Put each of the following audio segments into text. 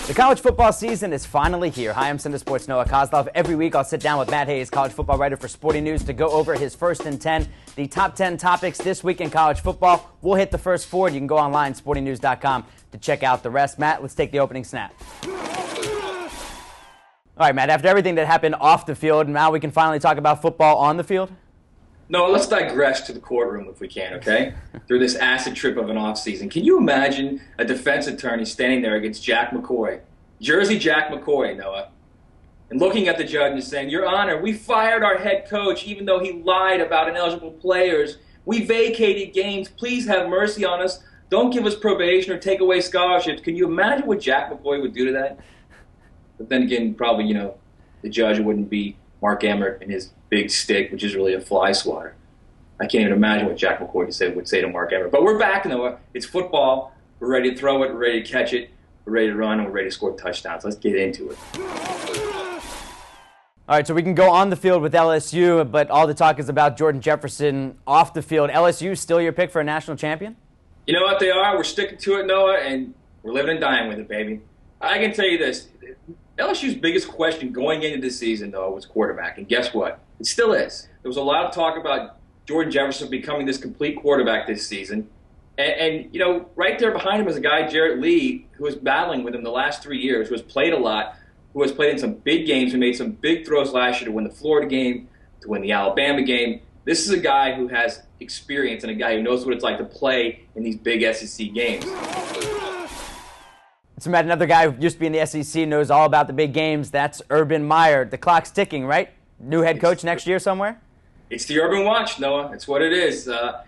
The college football season is finally here. Hi, I'm Center Sports' Noah Kozlov. Every week I'll sit down with Matt Hayes, college football writer for Sporting News, to go over his first and 10, the top 10 topics this week in college football. We'll hit the first four. You can go online, sportingnews.com, to check out the rest. Matt, let's take the opening snap. All right, Matt, after everything that happened off the field, now we can finally talk about football on the field? No, let's digress to the courtroom if we can, okay? Through this acid trip of an offseason. Can you imagine a defense attorney standing there against Jack McCoy, Jersey Jack McCoy, Noah, and looking at the judge and saying, "Your Honor, we fired our head coach even though he lied about ineligible players. We vacated games. Please have mercy on us. Don't give us probation or take away scholarships." Can you imagine what Jack McCoy would do to that? But then again, probably, the judge wouldn't be Mark Emmert and his big stick, which is really a fly swatter. I can't even imagine what Jack McCoy would say to Mark Emmert. But we're back, Noah. It's football. We're ready to throw it. We're ready to catch it. We're ready to run. And we're ready to score touchdowns. Let's get into it. All right, so we can go on the field with LSU, but all the talk is about Jordan Jefferson off the field. LSU still your pick for a national champion? You know what they are? We're sticking to it, Noah, and we're living and dying with it, baby. I can tell you this. LSU's biggest question going into this season, though, was quarterback. And guess what? It still is. There was a lot of talk about Jordan Jefferson becoming this complete quarterback this season. And right there behind him is a guy, Jarrett Lee, who was battling with him the last 3 years, who has played a lot, who has played in some big games, who made some big throws last year to win the Florida game, to win the Alabama game. This is a guy who has experience and a guy who knows what it's like to play in these big SEC games. So, Matt, another guy who used to be in the SEC, knows all about the big games. That's Urban Meyer. The clock's ticking, right? New head coach next year somewhere? It's the Urban Watch, Noah. It's what it is. I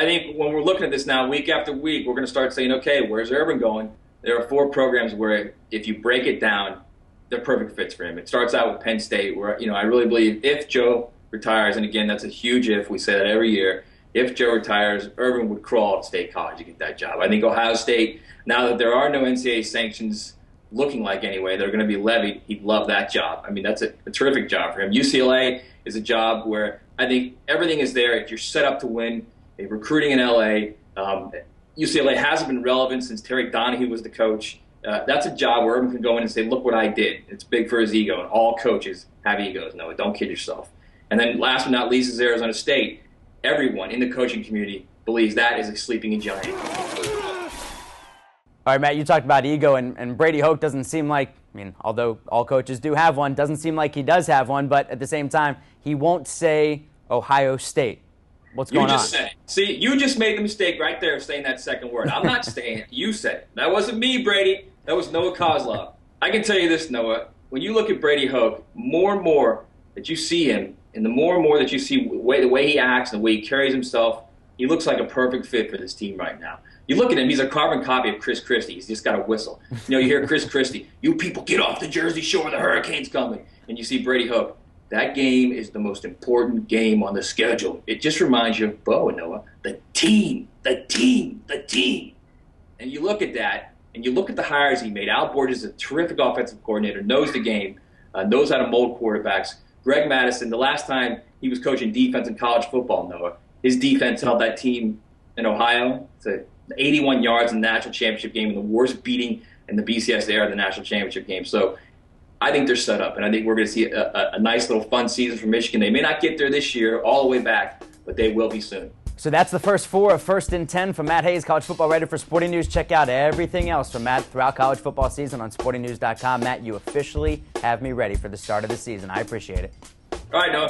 think when we're looking at this now, week after week, we're going to start saying, okay, where's Urban going? There are 4 programs where, if you break it down, they're perfect fits for him. It starts out with Penn State, where I really believe if Joe retires, and again, that's a huge if, we say that every year, if Joe retires, Urban would crawl to State College to get that job. I think Ohio State, now that there are no NCAA sanctions looking like anyway, they're going to be levied, he'd love that job. I mean, that's a terrific job for him. UCLA is a job where I think everything is there. If you're set up to win, if recruiting in LA, UCLA hasn't been relevant since Terry Donahue was the coach. That's a job where Urban can go in and say, look what I did. It's big for his ego, and all coaches have egos. No, don't kid yourself. And then last but not least is Arizona State. Everyone in the coaching community believes that is a sleeping giant. All right, Matt, you talked about ego, and Brady Hoke doesn't seem like, although all coaches do have one, doesn't seem like he does have one, but at the same time, he won't say Ohio State. What's going on? You just said it. See, you just made the mistake right there of saying that second word. I'm not saying it. You said it. That wasn't me, Brady. That was Noah Kozlov. I can tell you this, Noah. When you look at Brady Hoke, more and more that you see him, and the more and more that you see the way he acts and the way he carries himself, he looks like a perfect fit for this team right now. You look at him, he's a carbon copy of Chris Christie. He's just got a whistle. You hear Chris Christie, "You people get off the Jersey Shore, the hurricane's coming." And you see Brady Hoke. That game is the most important game on the schedule. It just reminds you of Bo and Noah, the team, the team, the team. And you look at that, and you look at the hires he made. Al Borges is a terrific offensive coordinator, knows the game, knows how to mold quarterbacks. Greg Madison, the last time he was coaching defense in college football, Noah, his defense held that team in Ohio to 81 yards in the national championship game, and the worst beating in the BCS era of the national championship game. So I think they're set up, and I think we're going to see a nice little fun season for Michigan. They may not get there this year all the way back, but they will be soon. So that's the first 4 of First and 10 from Matt Hayes, college football writer for Sporting News. Check out everything else from Matt throughout college football season on sportingnews.com. Matt, you officially have me ready for the start of the season. I appreciate it. All right, Noah.